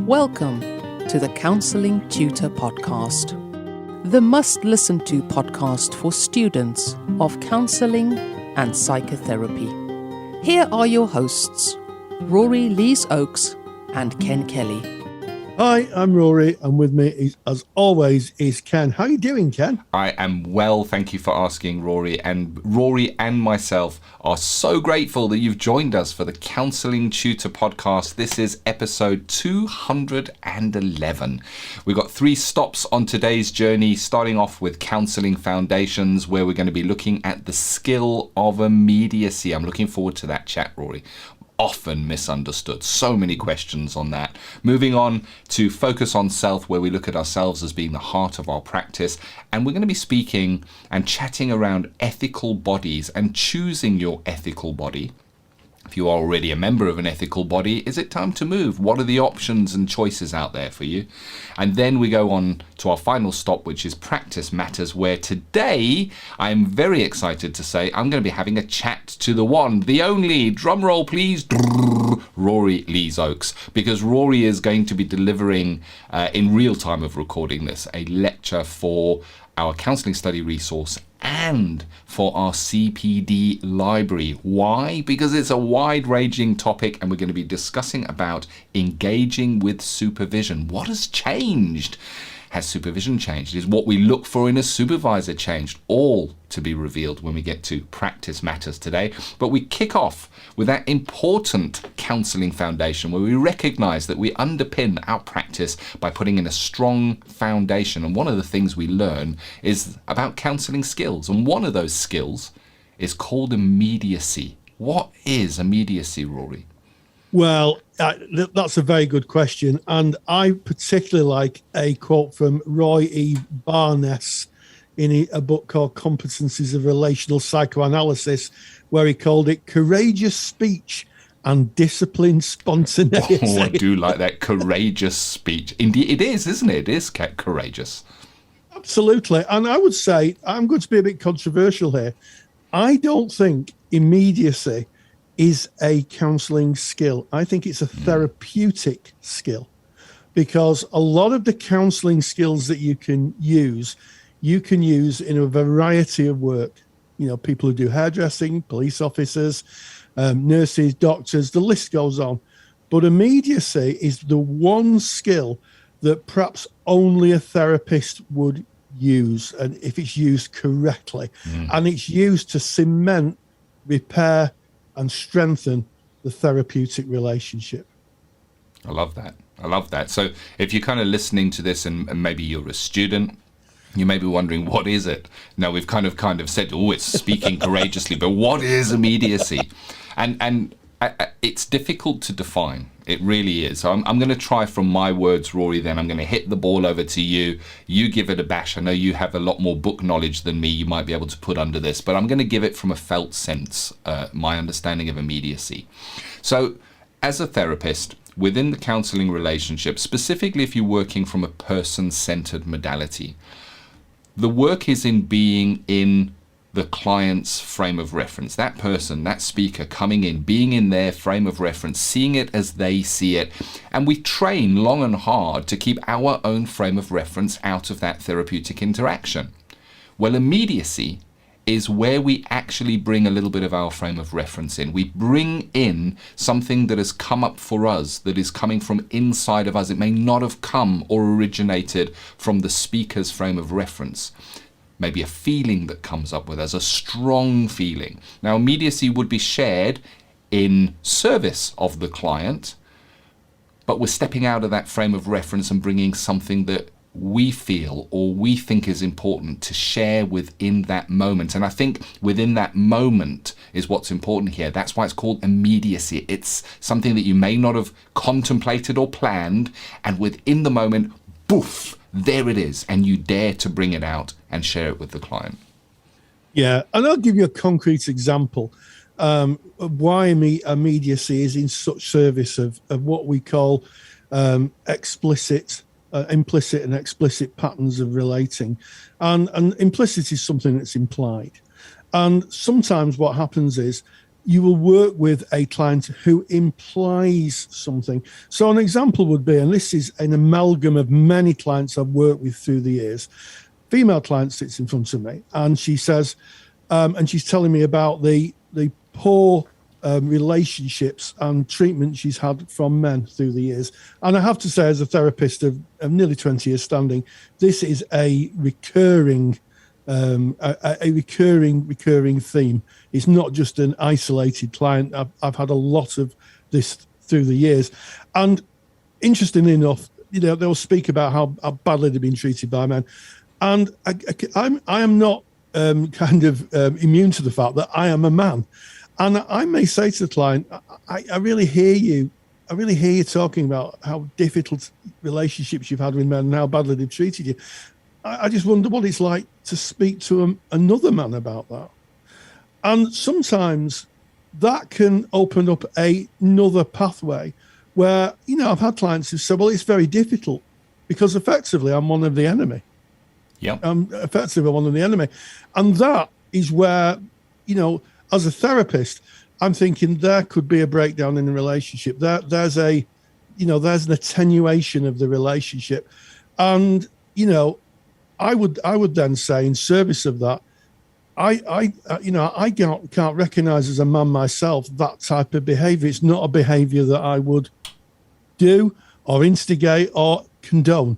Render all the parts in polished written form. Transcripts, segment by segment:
Welcome to the Counselling Tutor Podcast, the must-listen-to podcast for students of counselling and psychotherapy. Here are your hosts, Rory Lees-Oakes and Ken Kelly. Hi, I'm Rory, and with me, as always, is Ken. How are you doing, Ken? I am well, thank you for asking, Rory. And Rory and myself are so grateful that you've joined us for the Counselling Tutor Podcast. This is episode 211. We've got 3 stops on today's journey, starting off with Counselling Foundations, where we're going to be looking at the skill of immediacy. I'm looking forward to that chat, Rory. Often misunderstood. So many questions on that. Moving on to Focus on Self, where we look at ourselves as being the heart of our practice. And we're going to be speaking and chatting around ethical bodies and choosing your ethical body. If you are already a member of an ethical body, is it time to move? What are the options and choices out there for you? And then we go on to our final stop, which is Practice Matters, where today I'm very excited to say I'm going to be having a chat to the one, the only, drum roll please, Rory Lees-Oakes, because Rory is going to be delivering, in real time of recording this, a lecture for our counselling study resource and for our CPD library. Why? Because it's a wide-ranging topic and we're going to be discussing about engaging with supervision. What has changed? Has supervision changed? Is what we look for in a supervisor changed? All to be revealed when we get to Practice Matters today. But we kick off with that important counselling foundation where we recognise that we underpin our practice by putting in a strong foundation. And one of the things we learn is about counselling skills. And one of those skills is called immediacy. What is immediacy, Rory? Well, that's a very good question. And I particularly like a quote from Roy E. Barnes in a book called Competencies of Relational Psychoanalysis, where he called it courageous speech and disciplined spontaneity. Oh, I do like that, courageous speech. Indeed, it is, isn't it? It is courageous. Absolutely. And I would say, I'm going to be a bit controversial here. I don't think immediacy is a counselling skill. I think it's a therapeutic skill, because a lot of the counselling skills that you can use in a variety of work. You know, people who do hairdressing, police officers, nurses, doctors, the list goes on. But immediacy is the one skill that perhaps only a therapist would use, and if it's used correctly. And it's used to cement, repair, and strengthen the therapeutic relationship. I love that. So if you're kind of listening to this and maybe you're a student, you may be wondering, what is it? Now, we've kind of said, it's speaking courageously, but what is immediacy? And it's difficult to define. It really is. So I'm going to try from my words, Rory, then I'm going to hit the ball over to you. You give it a bash. I know you have a lot more book knowledge than me. You might be able to put under this, but I'm going to give it from a felt sense, my understanding of immediacy. So as a therapist, within the counselling relationship, specifically if you're working from a person-centered modality, the work is in being in the client's frame of reference, that person, that speaker coming in, being in their frame of reference, seeing it as they see it. And we train long and hard to keep our own frame of reference out of that therapeutic interaction. Well, immediacy is where we actually bring a little bit of our frame of reference in. We bring in something that has come up for us, that is coming from inside of us. It may not have come or originated from the speaker's frame of reference. Maybe a feeling that comes up with us, a strong feeling. Now, immediacy would be shared in service of the client, but we're stepping out of that frame of reference and bringing something that we feel or we think is important to share within that moment. And I think within that moment is what's important here. That's why it's called immediacy. It's something that you may not have contemplated or planned, and within the moment, boof, there it is, and you dare to bring it out and share it with the client. Yeah, and I'll give you a concrete example of why immediacy is in such service of what we call implicit and explicit patterns of relating. And implicit is something that's implied. And sometimes what happens is you will work with a client who implies something. So an example would be, and this is an amalgam of many clients I've worked with through the years, female client sits in front of me and she says, and she's telling me about the poor relationships and treatment she's had from men through the years. And I have to say, as a therapist of nearly 20 years standing, this is a recurring theme. It's not just an isolated client. I've had a lot of this through the years. And interestingly enough, they'll speak about how badly they've been treated by men. And I am not immune to the fact that I am a man. And I may say to the client, I really hear you. I really hear you talking about how difficult relationships you've had with men and how badly they've treated you. I just wonder what it's like to speak to another man about that. And sometimes that can open up another pathway where, I've had clients who say, well, it's very difficult because effectively I'm one of the enemy. Yeah. Effectively one of the enemy. And that is where, as a therapist, I'm thinking there could be a breakdown in the relationship. There's an attenuation of the relationship. And, I would then say in service of that, I can't recognize as a man myself that type of behavior. It's not a behavior that I would do or instigate or condone.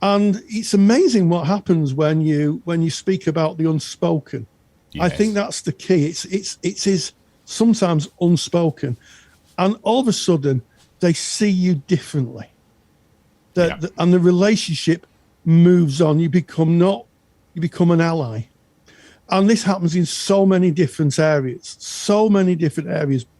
And it's amazing what happens when you speak about the unspoken. Yes. I think that's the key. It is sometimes unspoken, and all of a sudden they see you differently. And the relationship moves on. You become an ally. And this happens in so many different areas,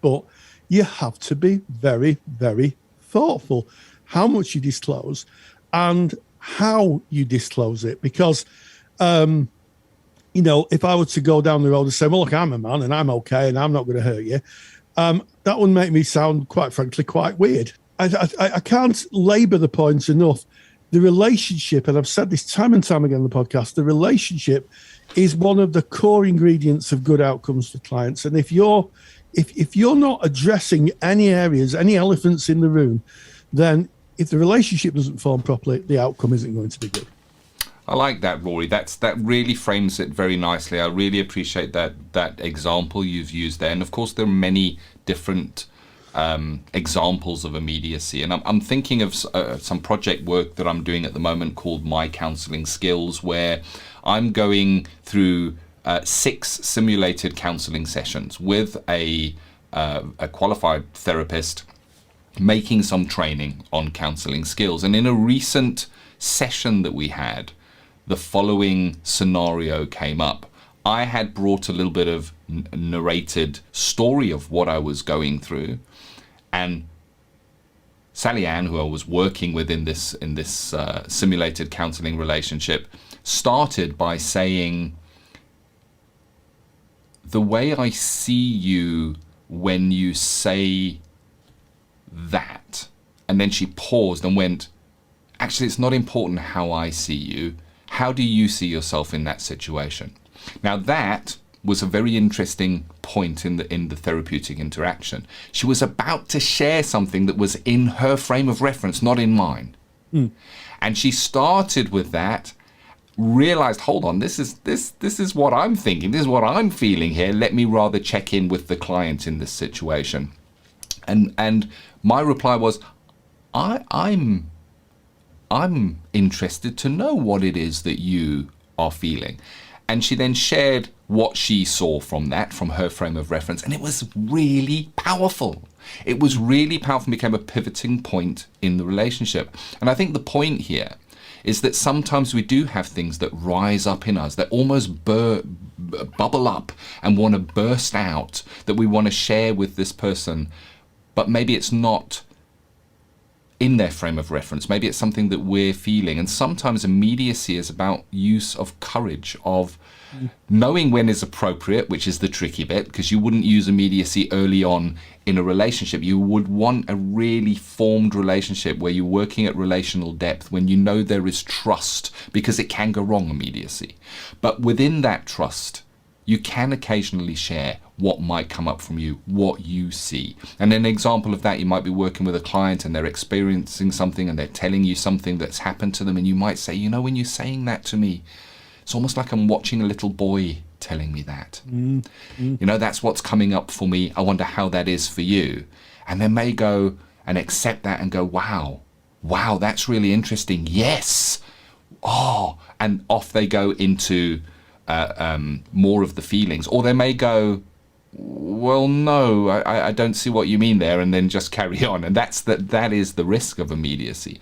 but you have to be very, very thoughtful how much you disclose and how you disclose it. Because, if I were to go down the road and say, well, look, I'm a man and I'm okay and I'm not going to hurt you, that would make me sound, quite frankly, quite weird. I can't labour the point enough. The relationship, and I've said this time and time again on the podcast, the relationship is one of the core ingredients of good outcomes for clients. And if you're not addressing any areas, any elephants in the room, then if the relationship doesn't form properly, the outcome isn't going to be good. I like that, Rory. That really frames it very nicely. I really appreciate that example you've used there. And of course, there are many different examples of immediacy. And I'm thinking of some project work that I'm doing at the moment called My Counselling Skills, where I'm going through 6 simulated counselling sessions with a qualified therapist, making some training on counselling skills. And in a recent session that we had, the following scenario came up. I had brought a little bit of narrated story of what I was going through, and Sally Ann, who I was working with in this simulated counselling relationship, started by saying, the way I see you when you say that, and then she paused and went, actually, it's not important how I see you. How do you see yourself in that situation? Now that was a very interesting point in the therapeutic interaction. She was about to share something that was in her frame of reference, not in mine. And she started with that, realized, hold on, this is what I'm thinking, this is what I'm feeling here. Let me rather check in with the client in this situation. And my reply was, I'm interested to know what it is that you are feeling. And she then shared what she saw from her frame of reference. And it was really powerful. It was really powerful and became a pivoting point in the relationship. And I think the point here is that sometimes we do have things that rise up in us, that almost bubble up and want to burst out, that we want to share with this person. But maybe it's not in their frame of reference. Maybe it's something that we're feeling. And sometimes immediacy is about use of courage, of knowing when is appropriate, which is the tricky bit, because you wouldn't use immediacy early on in a relationship. You would want a really formed relationship where you're working at relational depth, when you know there is trust, because it can go wrong, immediacy. But within that trust, you can occasionally share what might come up from you, what you see. And an example of that, you might be working with a client and they're experiencing something and they're telling you something that's happened to them, and you might say, you know, when you're saying that to me, it's almost like I'm watching a little boy telling me that. You know, that's what's coming up for me. I wonder how that is for you. And they may go and accept that and go, wow, that's really interesting. Yes. Oh, and off they go into more of the feelings. Or they may go, well, no, I don't see what you mean there, and then just carry on. And that is the risk of immediacy.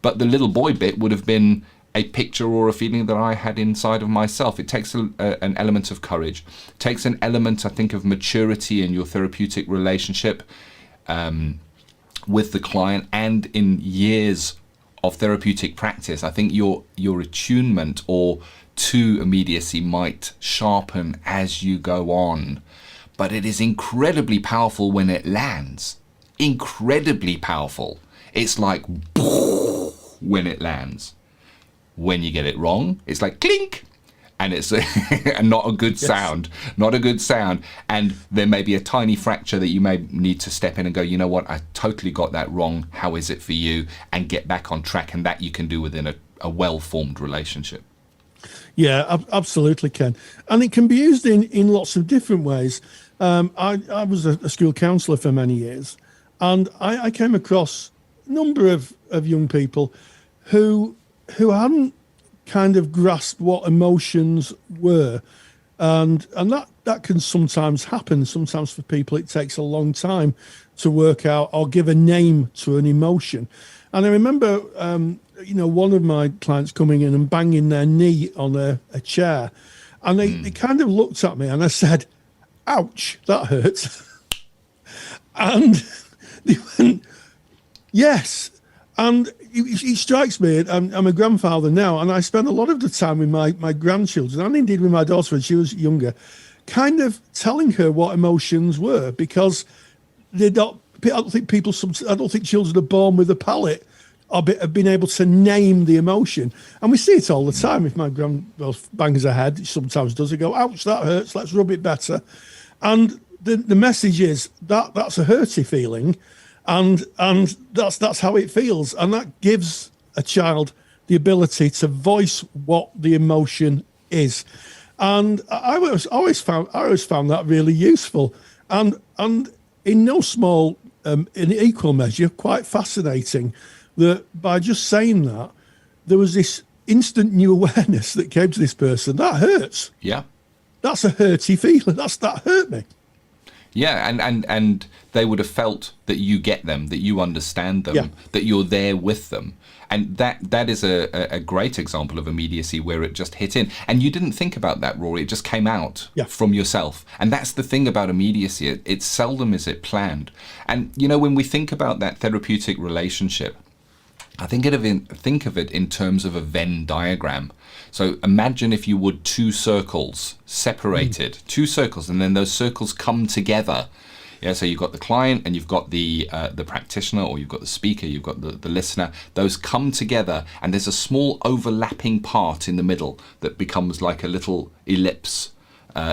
But the little boy bit would have been a picture or a feeling that I had inside of myself. It takes an element of courage. It takes an element, I think, of maturity in your therapeutic relationship with the client, and in years of therapeutic practice. I think your attunement to immediacy might sharpen as you go on. But it is incredibly powerful when it lands. Incredibly powerful. It's like when it lands. When you get it wrong, it's like clink, and it's not a good sound. Not a good sound. And there may be a tiny fracture that you may need to step in and go, you know what, I totally got that wrong. How is it for you? And get back on track. And that you can do within a well-formed relationship. Yeah, absolutely, Ken. And it can be used in lots of different ways. I was a school counsellor for many years, and I came across a number of young people who hadn't kind of grasped what emotions were. And that can sometimes happen. Sometimes for people it takes a long time to work out or give a name to an emotion. And I remember one of my clients coming in and banging their knee on a chair, and they kind of looked at me, and I said, ouch, that hurts. And they went, yes. And it strikes me, I'm a grandfather now, and I spend a lot of the time with my grandchildren, and indeed with my daughter when she was younger, kind of telling her what emotions were, because I don't think children are born with a palate or have been able to name the emotion. And we see it all the time. If my bangs her head, sometimes does, it go, ouch, that hurts, let's rub it better. And the message is that's a hurty feeling. And that's how it feels. And that gives a child the ability to voice what the emotion is. And I always found that really useful. And in no small, in equal measure, quite fascinating that by just saying that, there was this instant new awareness that came to this person. That hurts. Yeah. That's a hurty feeling. That hurt me. Yeah, and they would have felt that you get them, that you understand them, that you're there with them. And that is a great example of immediacy where it just hit in. And you didn't think about that, Rory. It just came out from yourself. And that's the thing about immediacy. It's seldom is it planned. And, when we think about that therapeutic relationship, I think of it in terms of a Venn diagram. So imagine, if you would, two circles separated, two circles, and then those circles come together. Yeah, so you've got the client and you've got the practitioner, or you've got the speaker, you've got the listener. Those come together, and there's a small overlapping part in the middle that becomes like a little ellipse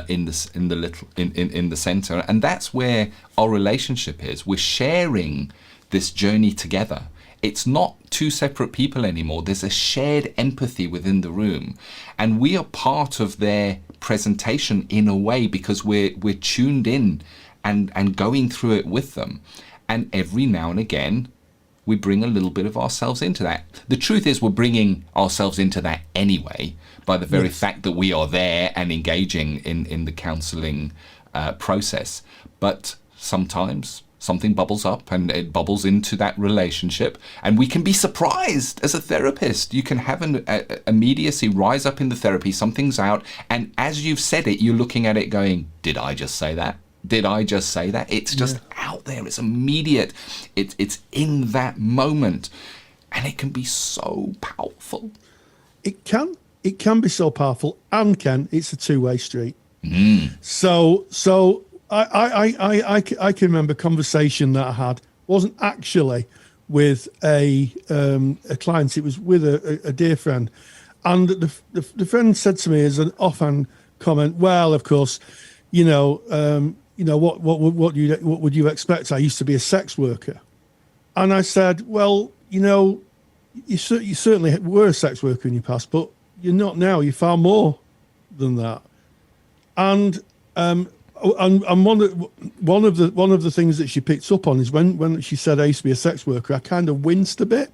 in the center, and that's where our relationship is. We're sharing this journey together. It's not two separate people anymore. There's a shared empathy within the room, and we are part of their presentation in a way, because we're tuned in and going through it with them. And every now and again, we bring a little bit of ourselves into that. The truth is, we're bringing ourselves into that anyway, by the very fact that we are there and engaging in the counselling process. But sometimes something bubbles up and it bubbles into that relationship, and we can be surprised as a therapist. You can have an immediacy rise up in the therapy, something's out, and as you've said it, you're looking at it going, did I just say that? Did I just say that? It's just out there. It's immediate. It's in that moment, and it can be so powerful. It can be so powerful, and it's a two-way street. So I can remember a conversation that I had. Wasn't actually with a client. It was with a dear friend, and the friend said to me as an offhand comment, well, of course, what would you expect? I used to be a sex worker. And I said, well, you certainly were a sex worker in your past, but you're not now. You're far more than that. And one of the things that she picked up on is when she said I used to be a sex worker, I kind of winced a bit.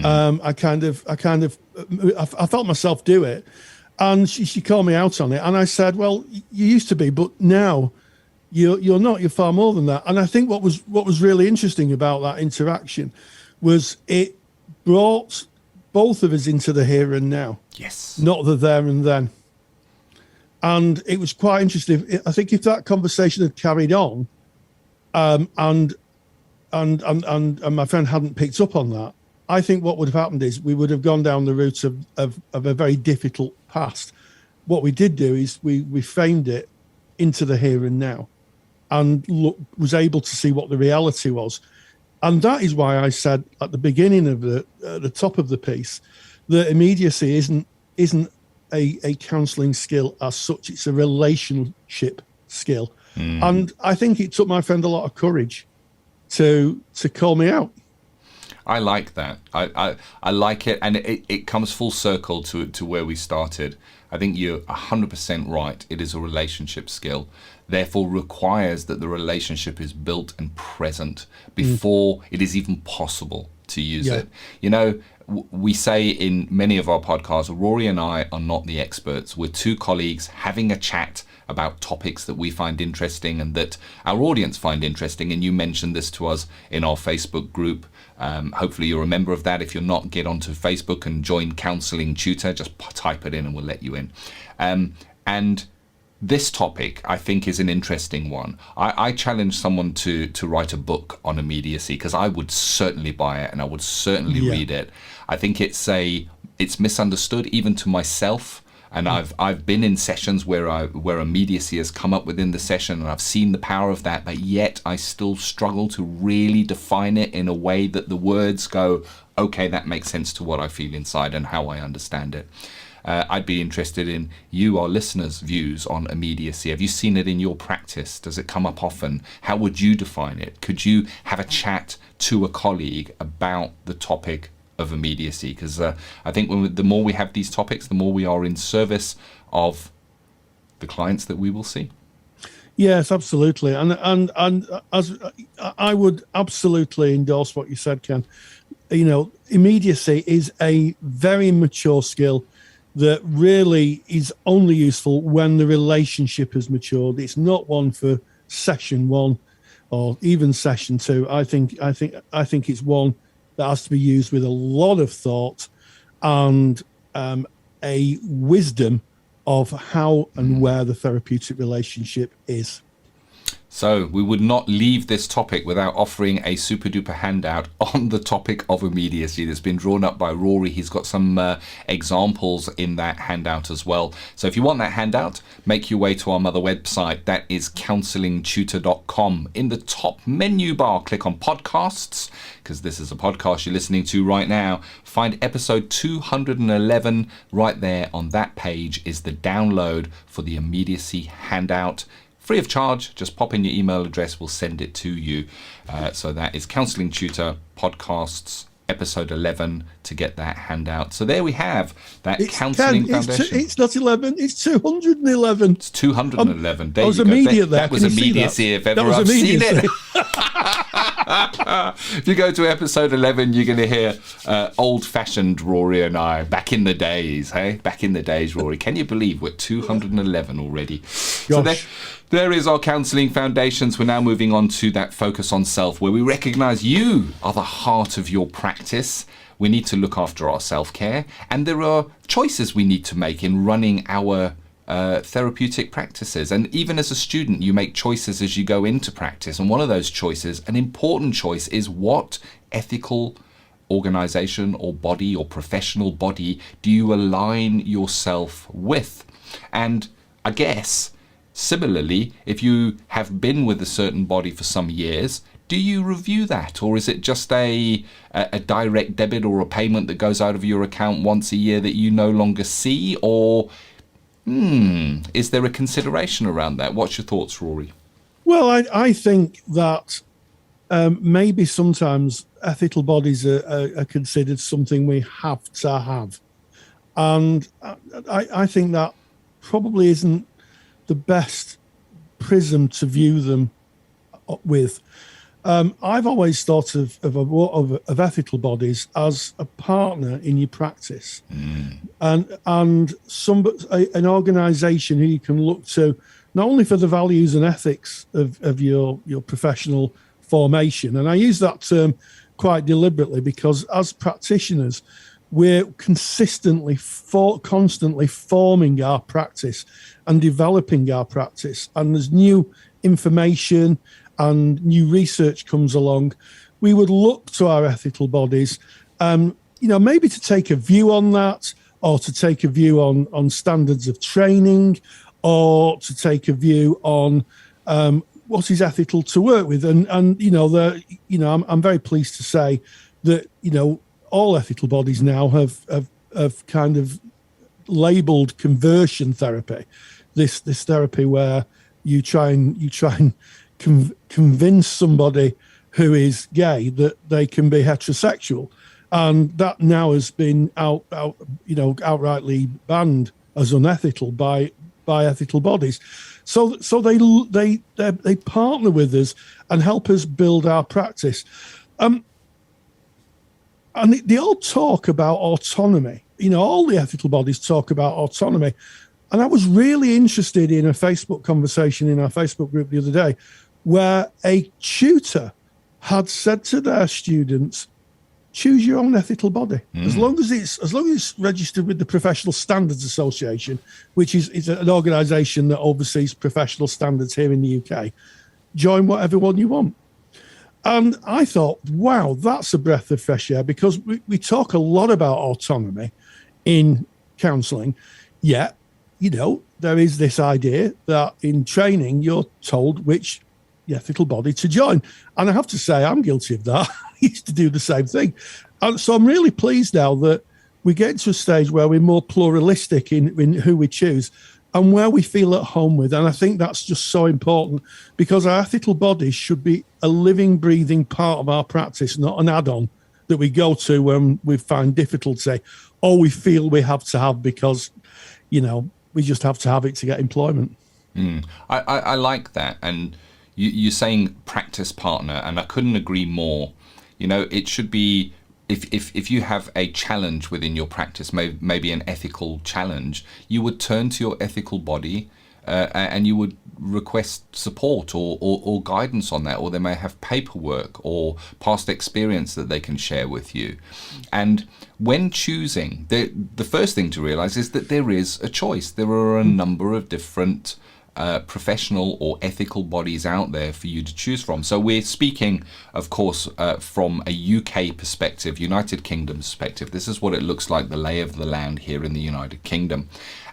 I felt myself do it, and she called me out on it, and I said, well, you used to be, but now you're not. You're far more than that. And I think what was really interesting about that interaction was it brought both of us into the here and now. Yes. Not the there and then. And it was quite interesting. I think if that conversation had carried on, and my friend hadn't picked up on that, I think what would have happened is we would have gone down the route of a very difficult past. What we did do is we framed it into the here and now, and was able to see what the reality was. And that is why I said at the beginning of the top of the piece that immediacy isn't a counselling skill as such. It's a relationship skill. And I think it took my friend a lot of courage to call me out. I like that. I like it, and it comes full circle to where we started. I think you're 100% right. It is a relationship skill, therefore requires that the relationship is built and present before it is even possible to use it. We say in many of our podcasts, Rory and I are not the experts. We're two colleagues having a chat about topics that we find interesting and that our audience find interesting. And you mentioned this to us in our Facebook group. Hopefully you're a member of that. If you're not, get onto Facebook and join Counselling Tutor. Just type it in and we'll let you in. And this topic, I think, is an interesting one. I challenge someone to write a book on immediacy, because I would certainly buy it and I would certainly read it. I think it's misunderstood even to myself. And I've been in sessions where immediacy has come up within the session, and I've seen the power of that, but yet I still struggle to really define it in a way that the words go, okay, that makes sense to what I feel inside and how I understand it. I'd be interested in you, our listeners' views on immediacy. Have you seen it in your practice? Does it come up often? How would you define it? Could you have a chat to a colleague about the topic of immediacy? Because I think the more we have these topics, the more we are in service of the clients that we will see. Yes, absolutely. And as I would absolutely endorse what you said, Ken. Immediacy is a very mature skill that really is only useful when the relationship has matured. It's not one for session 1 or even session 2. I think it's one that has to be used with a lot of thought and a wisdom of how and where the therapeutic relationship is. So we would not leave this topic without offering a super duper handout on the topic of immediacy that's been drawn up by Rory. He's got some examples in that handout as well. So if you want that handout, make your way to our mother website. That is counsellingtutor.com. In the top menu bar, click on podcasts, because this is a podcast you're listening to right now. Find episode 211 right there. On that page is the download for the immediacy handout. Free of charge, just pop in your email address, we'll send it to you. So that is Counselling Tutor Podcasts, episode 11, to get that handout. So there we have that Counselling Foundation. It's not 11, it's 211. It's 211. There I was you go. immediate there. That was immediacy if ever I've seen it. If you go to episode 11, you're going to hear old-fashioned Rory and I, back in the days, hey? Back in the days, Rory. Can you believe we're 211 already? Gosh. So there is our Counselling Foundations. We're now moving on to that focus on self, where we recognise you are the heart of your practice. We need to look after our self-care, and there are choices we need to make in running our therapeutic practices. And even as a student, you make choices as you go into practice, and one of those choices, an important choice, is what ethical organization or body or professional body do you align yourself with. And I guess similarly, if you have been with a certain body for some years, do you review that, or is it just a direct debit or a payment that goes out of your account once a year that you no longer see? Or Is there a consideration around that? What's your thoughts, Rory? Well, I think that maybe sometimes ethical bodies are considered something we have to have. And I think that probably isn't the best prism to view them with. I've always thought of ethical bodies as a partner in your practice, and an organisation who you can look to not only for the values and ethics of your professional formation. And I use that term quite deliberately because as practitioners, we're constantly forming our practice and developing our practice. And there's new information and new research comes along. We would look to our ethical bodies, maybe to take a view on that, or to take a view on standards of training, or to take a view on what is ethical to work with. I'm very pleased to say that, all ethical bodies now have kind of labelled conversion therapy, this therapy where you try and convince somebody who is gay that they can be heterosexual, and that now has been outrightly banned as unethical by ethical bodies. So they partner with us and help us build our practice. And they all talk about autonomy. All the ethical bodies talk about autonomy. And I was really interested in a Facebook conversation in our Facebook group the other day where a tutor had said to their students, choose your own ethical body. As long as it's registered with the Professional Standards Association, which is an organisation that oversees professional standards here in the UK, join whatever one you want. And I thought, wow, that's a breath of fresh air, because we talk a lot about autonomy in counselling, yet, there is this idea that in training, you're told which ethical body to join. And I have to say, I'm guilty of that. I used to do the same thing. And so I'm really pleased now that we get to a stage where we're more pluralistic in who we choose and where we feel at home with. And I think that's just so important, because our ethical bodies should be a living, breathing part of our practice, not an add-on that we go to when we find difficulty or we feel we have to have because, we just have to have it to get employment. I like that. And you're saying practice partner, and I couldn't agree more. It should be, if you have a challenge within your practice, maybe an ethical challenge, you would turn to your ethical body and you would request support or guidance on that, or they may have paperwork or past experience that they can share with you. And when choosing, the first thing to realize is that there is a choice. There are a number of different professional or ethical bodies out there for you to choose from. So we're speaking, of course, from a UK perspective, United Kingdom perspective. This is what it looks like, the lay of the land here in the United Kingdom.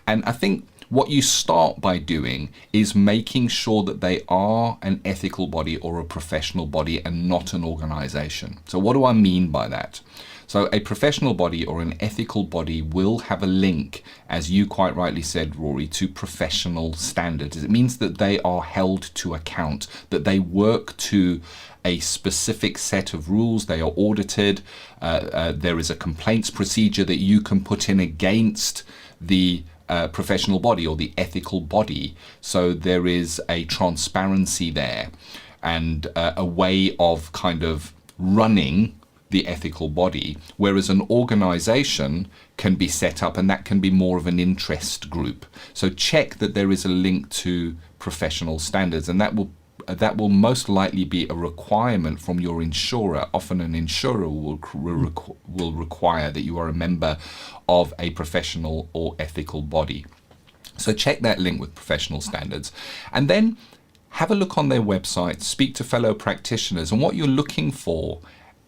And I think what you start by doing is making sure that they are an ethical body or a professional body and not an organization. So what do I mean by that? So a professional body or an ethical body will have a link, as you quite rightly said, Rory, to professional standards. It means that they are held to account, that they work to a specific set of rules. They are audited. There is a complaints procedure that you can put in against the professional body or the ethical body. So there is a transparency there and a way of kind of running the ethical body, whereas an organization can be set up and that can be more of an interest group. So check that there is a link to professional standards, and that will most likely be a requirement from your insurer. Often an insurer will require that you are a member of a professional or ethical body. So check that link with professional standards, and then have a look on their website, speak to fellow practitioners, and what you're looking for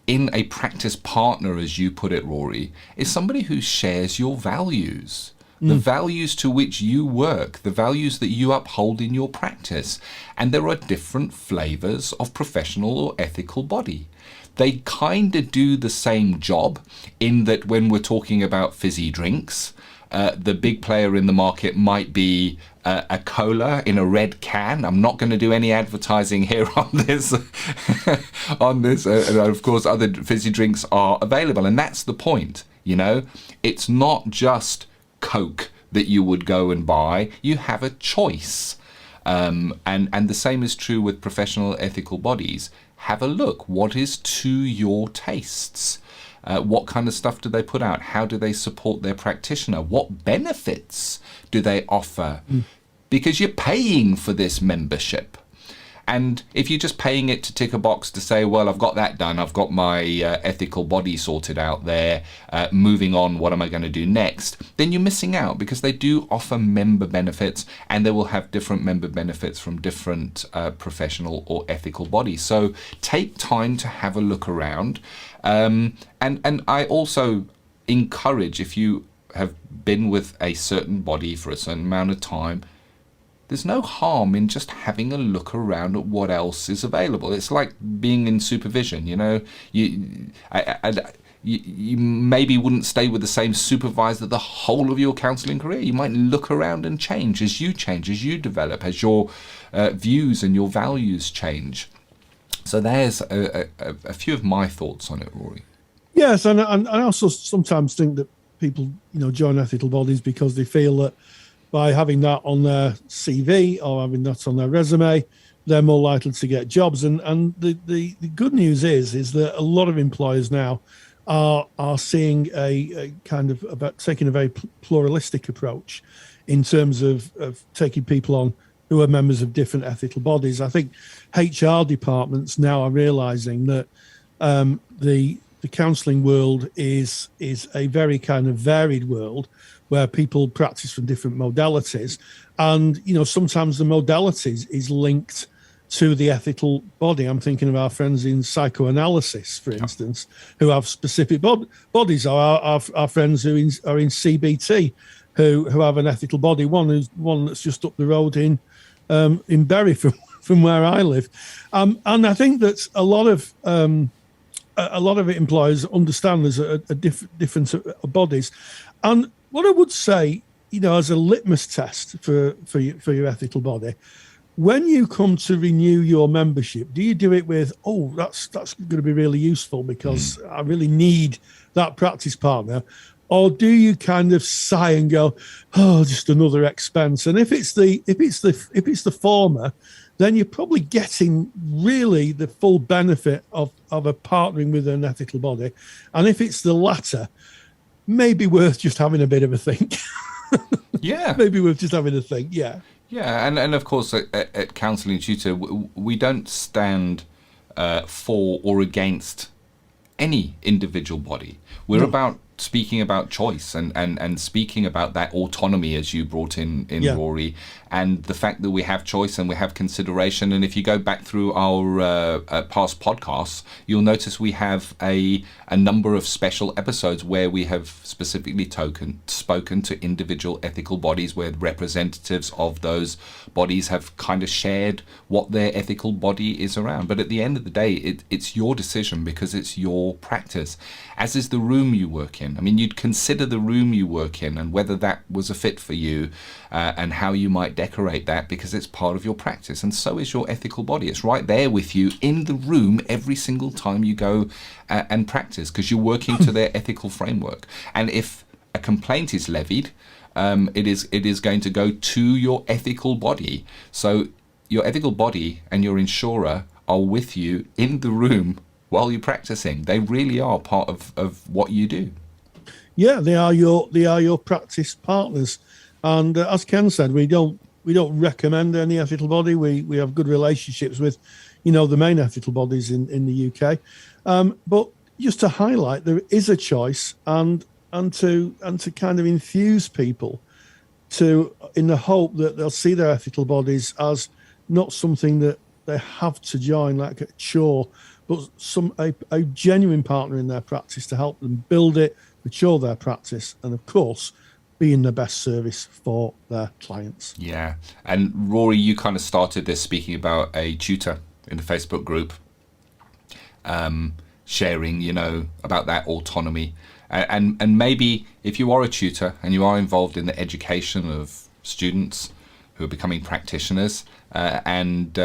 in a practice partner, as you put it, Rory, is somebody who shares your values, the values to which you work, the values that you uphold in your practice. And there are different flavors of professional or ethical body. They kind of do the same job in that when we're talking about fizzy drinks, the big player in the market might be a cola in a red can. I'm not going to do any advertising here on this. And of course, other fizzy drinks are available, and that's the point. It's not just Coke that you would go and buy. You have a choice, and the same is true with professional ethical bodies. Have a look. What is to your tastes? What kind of stuff do they put out? How do they support their practitioner? What benefits do they offer? Because you're paying for this membership. And if you're just paying it to tick a box to say, well, I've got that done, I've got my ethical body sorted out there, moving on, what am I going to do next? Then you're missing out, because they do offer member benefits, and they will have different member benefits from different professional or ethical bodies. So take time to have a look around. And I also encourage, if you have been with a certain body for a certain amount of time, there's no harm in just having a look around at what else is available. It's like being in supervision, you maybe wouldn't stay with the same supervisor the whole of your counselling career. You might look around and change, as you develop, as your views and your values change. So there's a few of my thoughts on it, Rory. Yes, and I also sometimes think that people, join ethical bodies because they feel that by having that on their CV or having that on their resume, they're more likely to get jobs. And the good news is that a lot of employers now are seeing a kind of about taking a very pluralistic approach in terms of taking people on who are members of different ethical bodies. I think HR departments now are realizing that the counselling world is a very kind of varied world, where people practice from different modalities. And, sometimes the modalities is linked to the ethical body. I'm thinking of our friends in psychoanalysis, for instance, who have specific bodies, or our friends who are in CBT, who have an ethical body. One that's just up the road in Bury from where I live. And I think that a lot of employers understand there's a difference of bodies. And what I would say, as a litmus test for your ethical body, when you come to renew your membership, do you do it with, that's going to be really useful because I really need that practice partner, or do you kind of sigh and go, just another expense? And if it's the former, then you're probably getting really the full benefit of a partnering with an ethical body. And if it's the latter, maybe worth just having a bit of a think. Yeah. Maybe worth just having a think, yeah. Yeah, and of course at Counselling Tutor, we don't stand for or against any individual body. We're about speaking about choice and speaking about that autonomy, as you brought in Rory, and the fact that we have choice and we have consideration. And if you go back through our past podcasts, you'll notice we have a number of special episodes where we have specifically spoken to individual ethical bodies, where representatives of those bodies have kind of shared what their ethical body is around. But at the end of the day, it's your decision, because it's your practice, as is the room you work in. I mean, you'd consider the room you work in and whether that was a fit for you, and how you might decorate that, because it's part of your practice. And so is your ethical body. It's right there with you in the room every single time you go and practice, because you're working to their ethical framework. And if a complaint is levied, it is going to go to your ethical body. So your ethical body and your insurer are with you in the room while you're practicing. They really are part of what you do. Yeah, they are your practice partners. And as Ken said, we don't recommend any ethical body. We have good relationships with, the main ethical bodies in the UK. But just to highlight, there is a choice, and to kind of enthuse people in the hope that they'll see their ethical bodies as not something that they have to join like a chore, but a genuine partner in their practice to help them build it, mature their practice, and of course, being the best service for their clients. Yeah. And Rory, you kind of started this speaking about a tutor in the Facebook group. sharing, about that autonomy. And maybe if you are a tutor and you are involved in the education of students who are becoming practitioners, and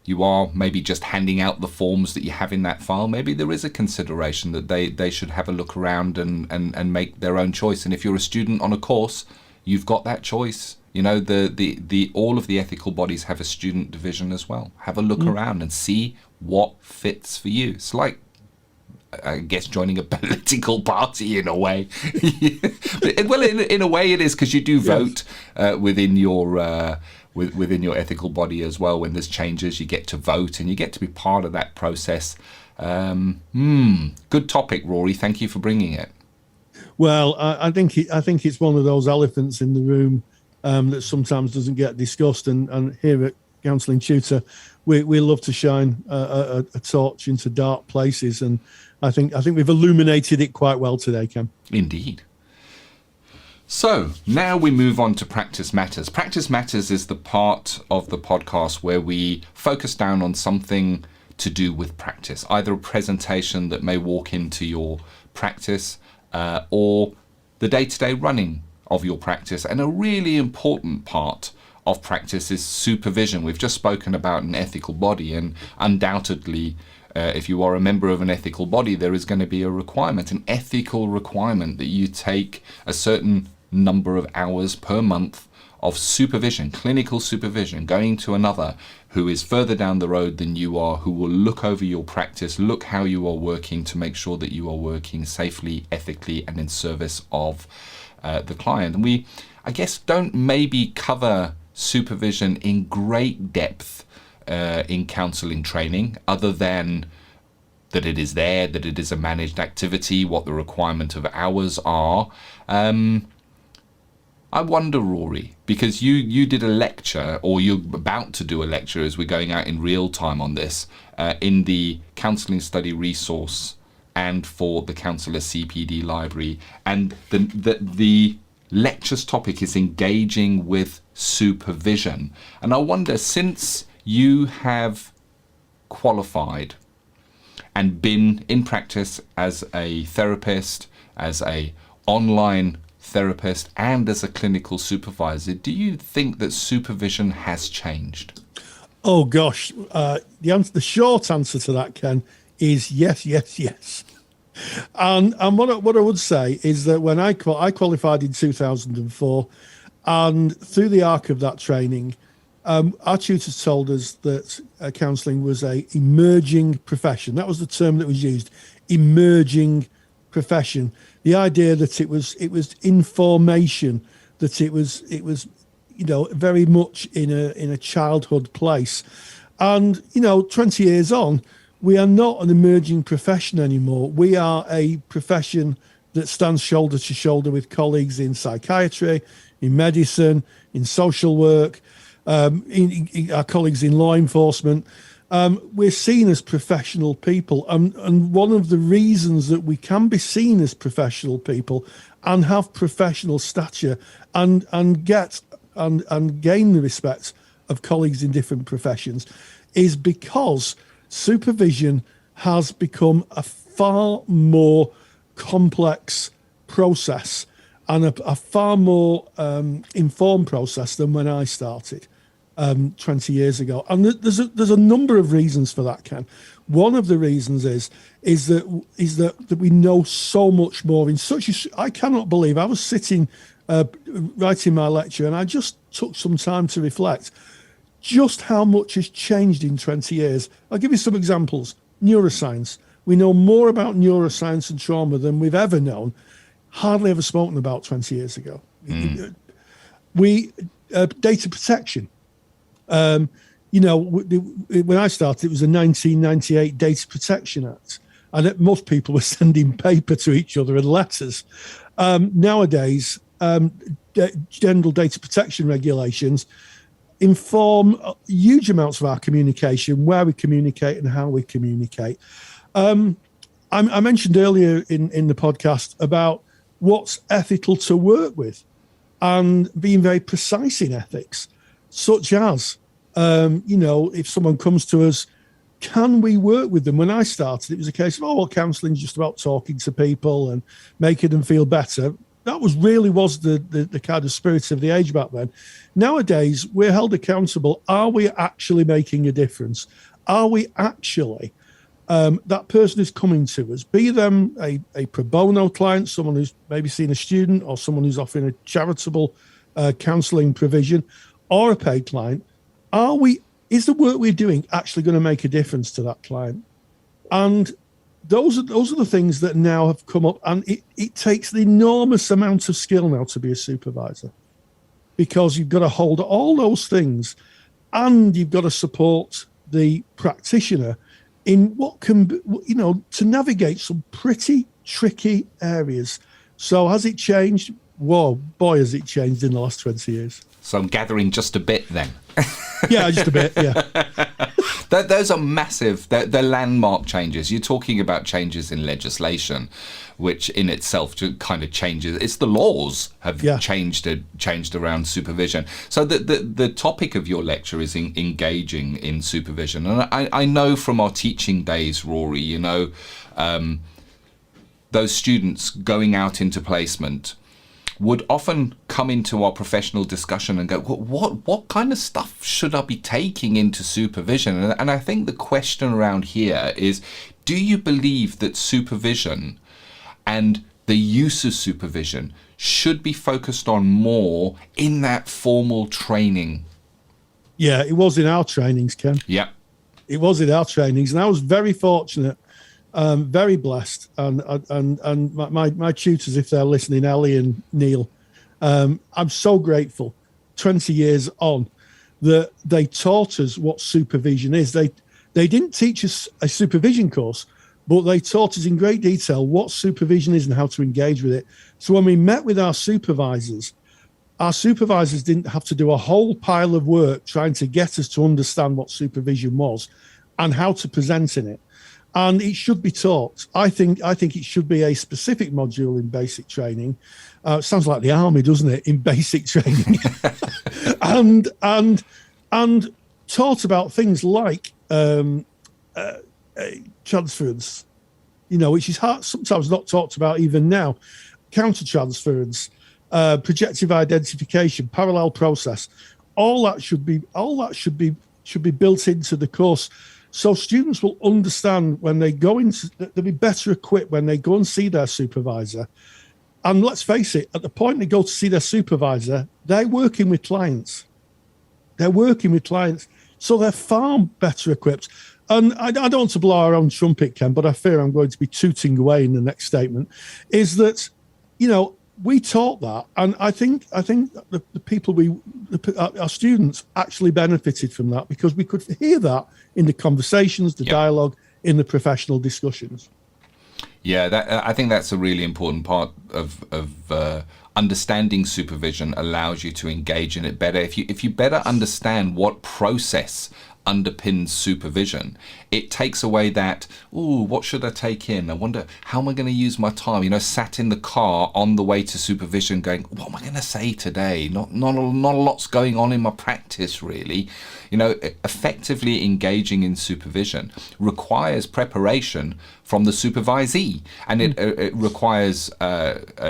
you are maybe just handing out the forms that you have in that file, maybe there is a consideration that they should have a look around and make their own choice. And if you're a student on a course, you've got that choice. The all of the ethical bodies have a student division as well. Have a look around and see what fits for you. It's like, I guess, joining a political party in a way. Well, in a way it is, because you do vote within your within your ethical body as well. When there's changes, you get to vote and you get to be part of that process. Good topic, Rory. Thank you for bringing it. Well, I think it's one of those elephants in the room that sometimes doesn't get discussed. And here at Counselling Tutor, we love to shine a torch into dark places. And I think we've illuminated it quite well today, Cam. Indeed. So now we move on to Practice Matters. Practice Matters is the part of the podcast where we focus down on something to do with practice, either a presentation that may walk into your practice or the day-to-day running of your practice. And a really important part of practice is supervision. We've just spoken about an ethical body, and undoubtedly if you are a member of an ethical body, there is going to be a requirement, an ethical requirement, that you take a certain number of hours per month of supervision, clinical supervision, going to another who is further down the road than you are, who will look over your practice, look how you are working to make sure that you are working safely, ethically, and in service of the client. And we, I guess, don't maybe cover supervision in great depth in counselling training, other than that it is there, that it is a managed activity, what the requirement of hours are. I wonder, Rory, because you did a lecture, or you're about to do a lecture as we're going out in real time on this, in the Counselling Study Resource and for the Counsellor CPD Library. And the lecture's topic is engaging with supervision. And I wonder, since you have qualified and been in practice as a therapist, as a online therapist, and as a clinical supervisor, do you think that supervision has changed? Oh gosh, the short answer to that, Ken, is yes. And what I would say is that when I qualified in 2004, and through the arc of that training, our tutors told us that counselling was a emerging profession. That was the term that was used, emerging profession. The idea that it was in formation, that it was very much in a childhood place. And 20 years on, we are not an emerging profession anymore. We are a profession that stands shoulder to shoulder with colleagues in psychiatry, in medicine, in social work, in our colleagues in law enforcement. We're seen as professional people, and one of the reasons that we can be seen as professional people and have professional stature and gain the respect of colleagues in different professions is because supervision has become a far more complex process and a far more informed process than when I started 20 years ago. And there's a number of reasons for that, Ken. One of the reasons is that we know so much more in such I cannot believe I was sitting writing my lecture, and I just took some time to reflect just how much has changed in 20 years. I'll give you some examples. Neuroscience. We know more about neuroscience and trauma than we've ever known, hardly ever spoken about 20 years ago. Data protection. When I started, it was the 1998 Data Protection Act, and most people were sending paper to each other and letters. Nowadays, general data protection regulations inform huge amounts of our communication, where we communicate and how we communicate. I mentioned earlier in the podcast about what's ethical to work with and being very precise in ethics, such as, if someone comes to us can we work with them? When I started, it was a case of, counselling is just about talking to people and making them feel better. That was the kind of spirit of the age back then. Nowadays, we're held accountable. Are we actually making a difference? Are we actually, that person who's coming to us, be them a pro bono client, someone who's maybe seen a student, or someone who's offering a charitable counselling provision, or a paid client, is the work we're doing actually going to make a difference to that client? And those are the things that now have come up, and it takes an enormous amount of skill now to be a supervisor, because you've got to hold all those things, and you've got to support the practitioner in what can be, to navigate some pretty tricky areas. So has it changed? Whoa, boy, has it changed in the last 20 years. So I'm gathering just a bit then. Yeah, just a bit, yeah. Those are massive. They're landmark changes. You're talking about changes in legislation, which in itself kind of changes. It's the laws have changed around supervision. So the topic of your lecture is engaging in supervision. And I know from our teaching days, Rory, those students going out into placement would often come into our professional discussion and go, what kind of stuff should I be taking into supervision? And I think the question around here is, do you believe that supervision and the use of supervision should be focused on more in that formal training? Yeah, it was in our trainings, Ken. Yeah. It was in our trainings, and I was very fortunate, very blessed, and my tutors, if they're listening, Ellie and Neil, I'm so grateful 20 years on that they taught us what supervision is. They didn't teach us a supervision course, but they taught us in great detail what supervision is and how to engage with it. So when we met with our supervisors didn't have to do a whole pile of work trying to get us to understand what supervision was and how to present in it. And it should be taught. I think it should be a specific module in basic training. Sounds like the army, doesn't it? In basic training, and taught about things like transference, which is hard, sometimes not talked about even now. Counter-transference, projective identification, parallel process. All that should be built into the course. So students will understand when they go into, they'll be better equipped when they go and see their supervisor. And let's face it, at the point they go to see their supervisor, they're working with clients. So they're far better equipped. And I don't want to blow our own trumpet, Ken, but I fear I'm going to be tooting away in the next statement, is that, we taught that. And I think the people our students actually benefited from that, because we could hear that in the conversations, the dialogue, in the professional discussions. Yeah, I think that's a really important part of understanding supervision. Allows you to engage in it better. If you better understand what process underpins supervision, it takes away that, what should I take in? I wonder, how am I going to use my time? Sat in the car on the way to supervision going, what am I going to say today? Not a lot's going on in my practice, really. Effectively engaging in supervision requires preparation from the supervisee, and it requires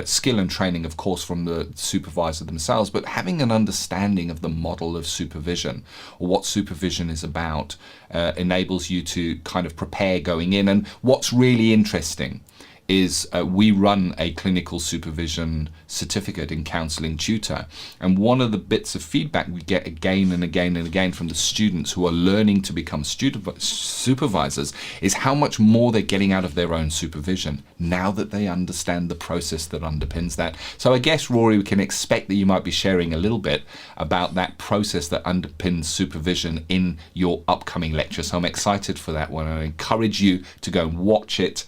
skill and training, of course, from the supervisor themselves, but having an understanding of the model of supervision, or what supervision is about, enables you to kind of prepare going in. And what's really interesting is we run a clinical supervision certificate in Counselling Tutor, and one of the bits of feedback we get again and again and again from the students who are learning to become supervisors is how much more they're getting out of their own supervision now that they understand the process that underpins that. So I guess, Rory, we can expect that you might be sharing a little bit about that process that underpins supervision in your upcoming lecture. So I'm excited for that one, and I encourage you to go and watch it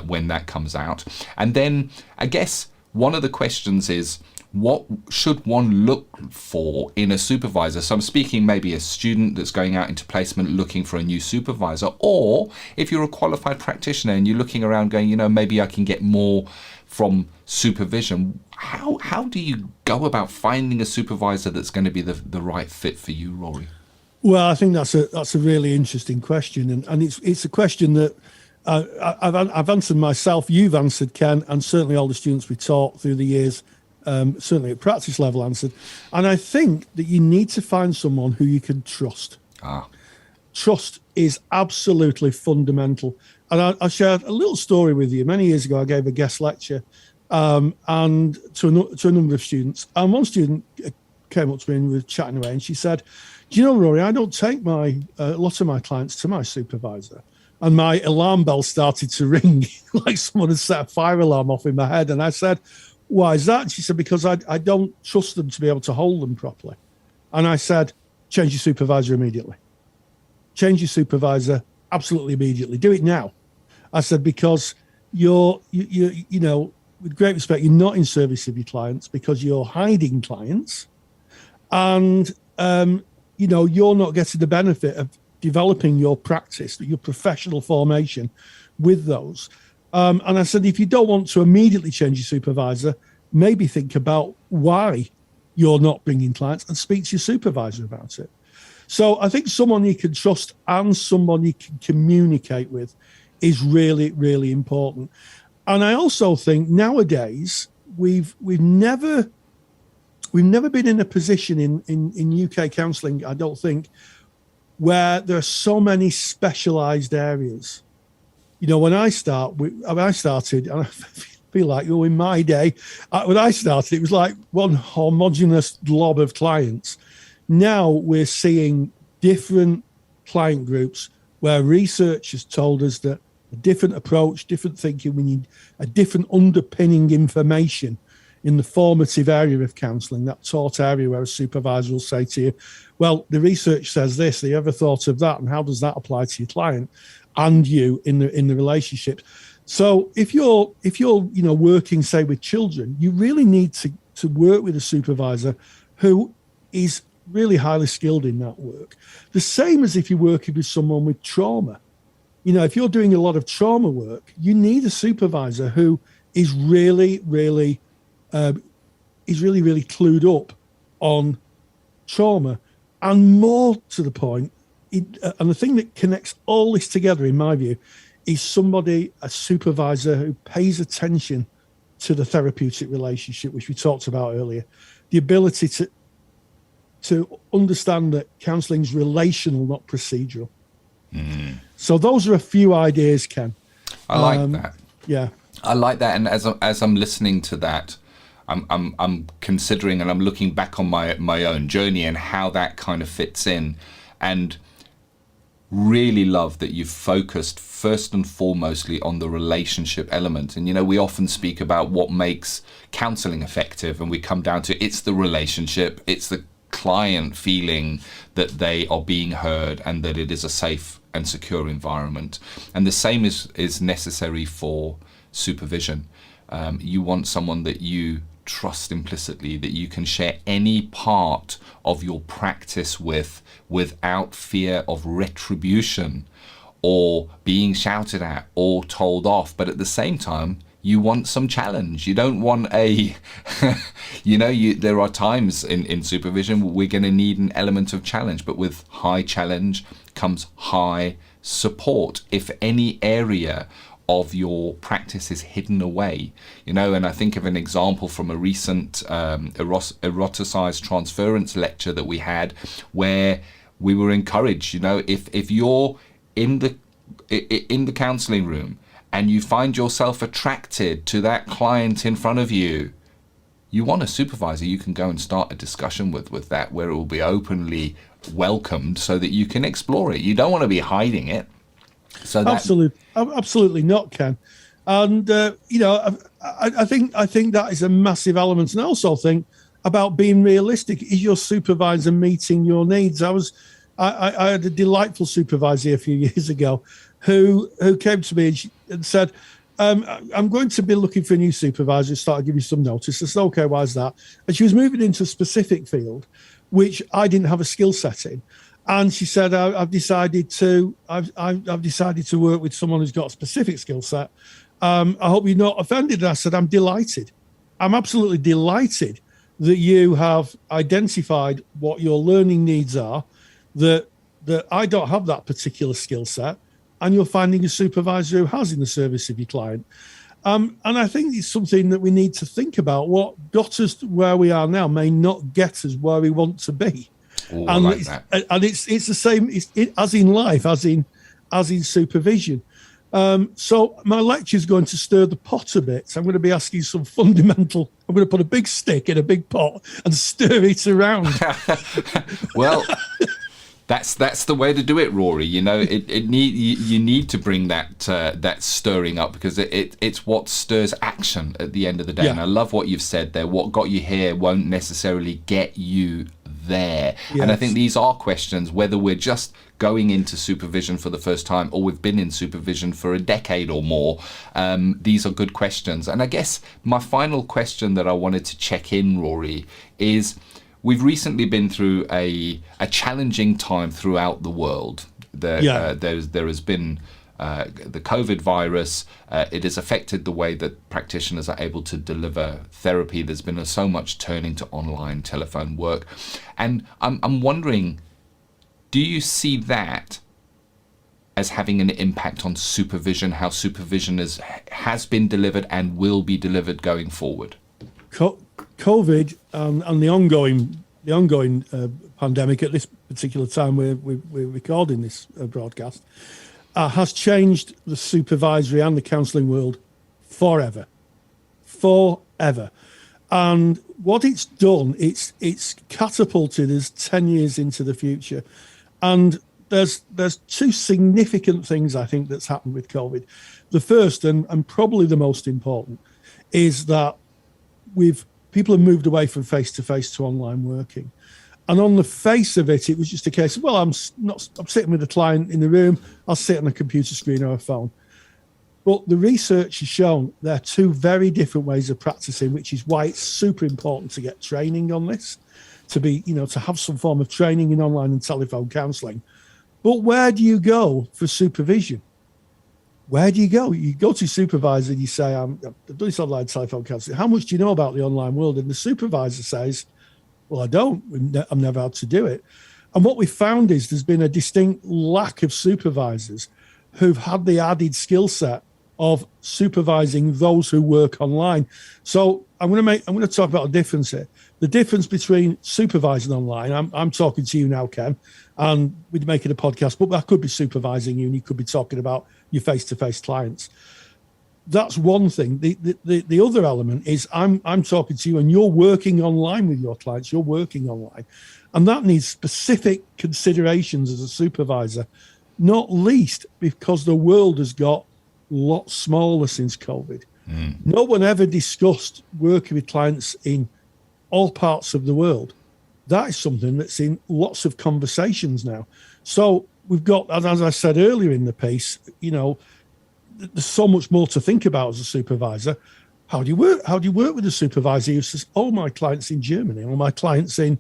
when that comes out. And then I guess one of the questions is, what should one look for in a supervisor? So I'm speaking maybe a student that's going out into placement looking for a new supervisor, or if you're a qualified practitioner and you're looking around going, maybe I can get more from supervision. How do you go about finding a supervisor that's going to be the right fit for you, Rory? Well, I think that's a really interesting question, and it's a question that I've answered myself. You've answered, Ken, and certainly all the students we taught through the years, certainly at practice level, answered. And I think that you need to find someone who you can trust. Trust is absolutely fundamental. And I shared a little story with you. Many years ago, I gave a guest lecture, and to a number of students. And one student came up to me and we were chatting away, and she said, "Do you know, Rory, I don't take a lot of my clients to my supervisor." And my alarm bell started to ring like someone had set a fire alarm off in my head. And I said, "Why is that?" And she said, "Because I don't trust them to be able to hold them properly." And I said, "Change your supervisor immediately. Change your supervisor absolutely immediately. Do it now." I said, "Because you know, with great respect, you're not in service of your clients because you're hiding clients, and you know, you're not getting the benefit of developing your practice, your professional formation with those." And I said, if you don't want to immediately change your supervisor, maybe think about why you're not bringing clients and speak to your supervisor about it. So I think someone you can trust and someone you can communicate with is really, really important. And I also think nowadays we've never been in a position in UK counselling, I don't think, where there are so many specialised areas. You know, when I started, and I feel like, in my day, when I started, it was like one homogenous blob of clients. Now we're seeing different client groups where research has told us that a different approach, different thinking, we need a different underpinning information in the formative area of counselling, that taught area where a supervisor will say to you, "Well, the research says this, have you ever thought of that? And how does that apply to your client and you in the relationship?" So if you're working, say, with children, you really need to work with a supervisor who is really highly skilled in that work. The same as if you're working with someone with trauma. You know, if you're doing a lot of trauma work, you need a supervisor who is really clued up on trauma. And more to the point, and the thing that connects all this together, in my view, is a supervisor who pays attention to the therapeutic relationship, which we talked about earlier. The ability to understand that counselling is relational, not procedural. So those are a few ideas, Ken. I like that. Yeah, I like that. And as I'm listening to that, I'm considering and I'm looking back on my own journey and how that kind of fits in, and really love that you've focused first and foremostly on the relationship element. And, you know, we often speak about what makes counselling effective, and we come down to it's the relationship, it's the client feeling that they are being heard and that it is a safe and secure environment. And the same is necessary for supervision. You want someone that you trust implicitly, that you can share any part of your practice with without fear of retribution or being shouted at or told off. But at the same time, you want some challenge. You don't want there are times in supervision we're going to need an element of challenge, but with high challenge comes high support. If any area of your practice is hidden away, and I think of an example from a recent eroticized transference lecture that we had, where we were encouraged, if you're in the counselling room and you find yourself attracted to that client in front of you, you want a supervisor you can go and start a discussion with that, where it will be openly welcomed so that you can explore it. You don't want to be hiding it. So absolutely not, Ken. And I think that is a massive element. And I also think about being realistic. Is your supervisor meeting your needs? I had a delightful supervisor a few years ago who came to me and said, "I'm going to be looking for a new supervisor." Started giving me some notice. I said, "Okay, why is that?" And she was moving into a specific field, which I didn't have a skill set in. And she said, I've decided to work with someone who's got a specific skill set. I hope you're not offended." And I said, "I'm delighted. I'm absolutely delighted that you have identified what your learning needs are, that that I don't have that particular skill set, and you're finding a supervisor who has in the service of your client. And I think it's something that we need to think about. What got us to where we are now may not get us where we want to be. Ooh, And I like that. it's the same as in life, as in supervision. So my lecture is going to stir the pot a bit. So I'm going to be asking some fundamental. I'm going to put a big stick in a big pot and stir it around. Well, that's the way to do it, Rory. You need to bring that stirring up, because it's what stirs action at the end of the day. Yeah. And I love what you've said there. What got you here won't necessarily get you there. Yes. And I think these are questions, whether we're just going into supervision for the first time or we've been in supervision for a decade or more. These are good questions. And I guess my final question that I wanted to check in, Rory, is we've recently been through a challenging time throughout the world. There has been the COVID virus. It has affected the way that practitioners are able to deliver therapy. There's been so much turning to online telephone work. And I'm wondering, do you see that as having an impact on supervision, how supervision has been delivered and will be delivered going forward? COVID and the ongoing pandemic at this particular time we're recording this broadcast has changed the supervisory and the counselling world forever. And what it's done, it's catapulted us 10 years into the future. And there's two significant things I think that's happened with COVID. The first and probably the most important is that people have moved away from face-to-face to online working. And on the face of it, it was just a case of, well, I'm sitting with a client in the room, I'll sit on a computer screen or a phone. But the research has shown there are two very different ways of practicing, which is why it's super important to get training on this, to have some form of training in online and telephone counselling. But where do you go for supervision? Where do you go? You go to your supervisor and you say, I've done this online telephone counselling. How much do you know about the online world? And the supervisor says, well, I don't. I'm never had to do it. And what we found is there's been a distinct lack of supervisors who've had the added skill set of supervising those who work online. So I'm going to talk about a difference here. The difference between supervising online, I'm talking to you now, Ken, and we're making a podcast, but I could be supervising you and you could be talking about your face-to-face clients. That's one thing. The other element is I'm talking to you and you're working online with your clients. You're working online. And that needs specific considerations as a supervisor, not least because the world has got a lot smaller since COVID. No one ever discussed working with clients in all parts of the world. That is something that's in lots of conversations now. So we've got, as I said earlier in the piece, there's so much more to think about as a supervisor. How do you work with a supervisor who says, oh, my client's in Germany, or my client's in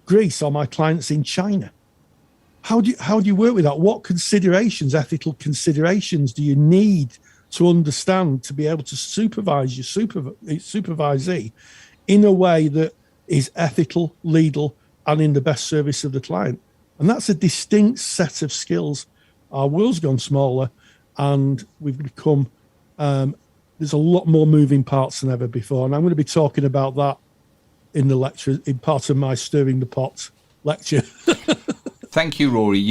Greece, or my client's in China? How do you work with that? What considerations, ethical considerations, do you need to understand to be able to supervise your supervisee in a way that is ethical, legal, and in the best service of the client? And that's a distinct set of skills. Our world's gone smaller, and we've become, there's a lot more moving parts than ever before. And I'm going to be talking about that in the lecture, in part of my Stirring the Pot lecture. Thank you, Rory.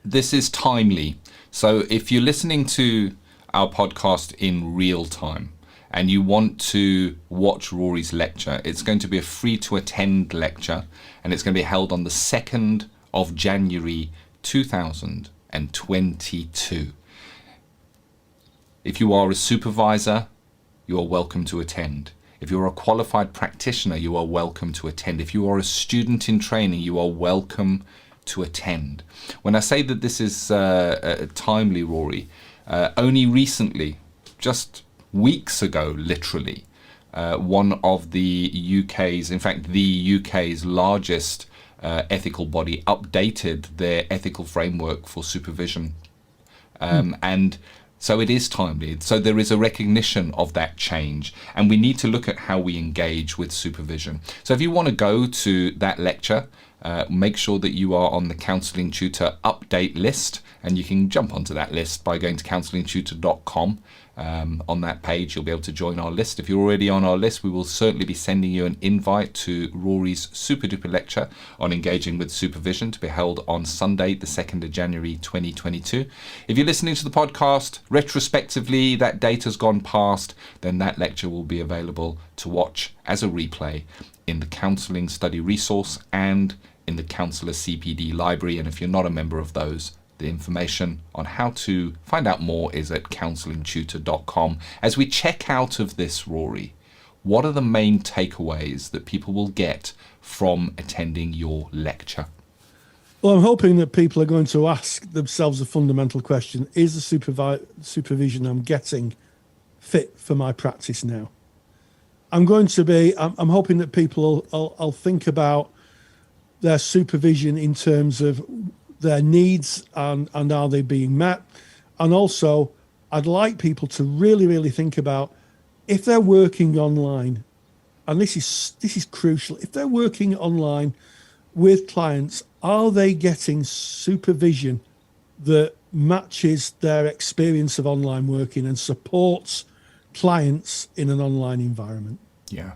This is timely. So if you're listening to our podcast in real time and you want to watch Rory's lecture, it's going to be a free to attend lecture, and it's going to be held on the 2nd of January 2022. If you are a supervisor, you are welcome to attend. If you're a qualified practitioner, you are welcome to attend. If you are a student in training, you are welcome to attend. When I say that this is timely, Rory, only recently, just weeks ago, literally, one of the UK's largest ethical body updated their ethical framework for supervision. And So it is timely. So there is a recognition of that change, and we need to look at how we engage with supervision. So if you want to go to that lecture, make sure that you are on the Counselling Tutor update list, and you can jump onto that list by going to counsellingtutor.com. On that page, you'll be able to join our list. If you're already on our list, we will certainly be sending you an invite to Rory's super duper lecture on engaging with supervision to be held on Sunday, the 2nd of January 2022. If you're listening to the podcast retrospectively, that date has gone past, then that lecture will be available to watch as a replay in the Counselling Study Resource and in the Counsellor CPD Library. And if you're not a member of those, the information on how to find out more is at counsellingtutor.com. As we check out of this, Rory, what are the main takeaways that people will get from attending your lecture? Well, I'm hoping that people are going to ask themselves a fundamental question. Is the supervision I'm getting fit for my practice now? I'm hoping that people will think about their supervision in terms of their needs and are they being met. And also, I'd like people to really, really think about if they're working online, and this is crucial, if they're working online with clients, are they getting supervision that matches their experience of online working and supports clients in an online environment? Yeah,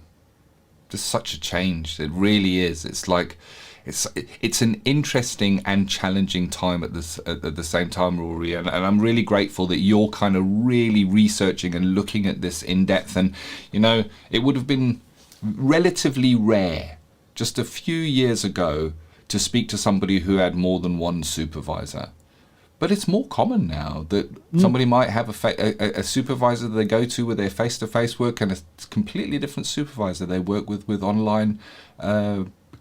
just such a change. It really is. It's like it's an interesting and challenging time at the same time, Rory, and I'm really grateful that you're kind of really researching and looking at this in depth. And it would have been relatively rare just a few years ago to speak to somebody who had more than one supervisor. But it's more common now that somebody might have a supervisor they go to with their face-to-face work and a completely different supervisor they work with online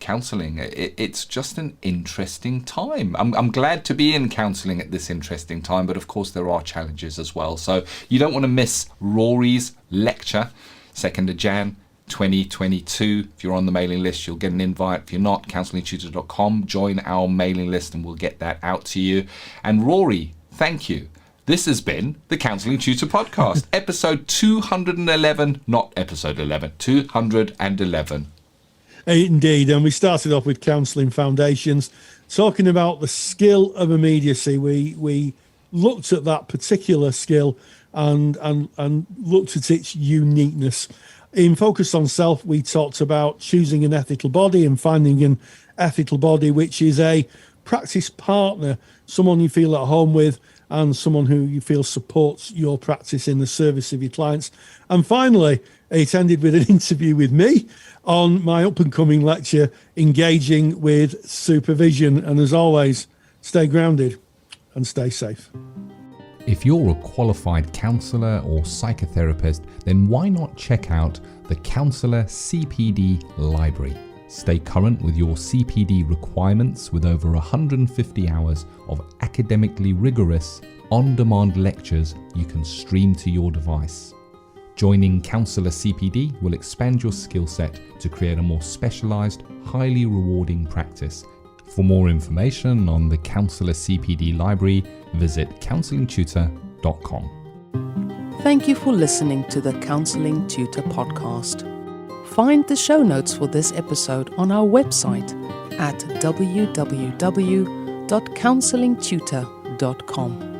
counselling. It's just an interesting time. I'm glad to be in counselling at this interesting time, but of course there are challenges as well. So you don't want to miss Rory's lecture, 2nd of Jan 2022. If you're on the mailing list, you'll get an invite. If you're not, counsellingtutor.com, join our mailing list and we'll get that out to you. And Rory, thank you. This has been the Counselling Tutor Podcast, episode 211, not episode 11, 211. Indeed, and we started off with Counselling Foundations, talking about the skill of immediacy. We looked at that particular skill and looked at its uniqueness. In Focus on Self, we talked about choosing an ethical body and finding an ethical body, which is a practice partner, someone you feel at home with and someone who you feel supports your practice in the service of your clients. And finally, it ended with an interview with me on my up-and-coming lecture, Engaging with Supervision. And as always, stay grounded and stay safe. If you're a qualified counsellor or psychotherapist, then why not check out the Counsellor CPD Library? Stay current with your CPD requirements with over 150 hours of academically rigorous, on-demand lectures you can stream to your device. Joining Counselor CPD will expand your skill set to create a more specialised, highly rewarding practice. For more information on the Counselor CPD Library, visit counsellingtutor.com. Thank you for listening to the Counselling Tutor Podcast. Find the show notes for this episode on our website at www.counsellingtutor.com.